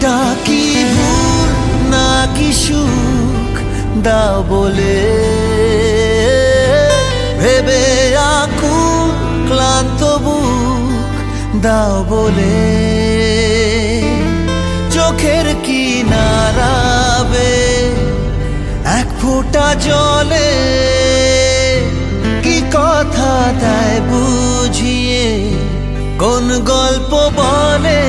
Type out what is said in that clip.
এটা কি ভুল নাকি সুখ দাও বলে ভেবে আকুল ক্লান্ত বুক দাও বলে চোখের কিনারাবে এক ফোঁটা জলে কি কথা দেয় বুঝিয়ে কোন গল্প বলে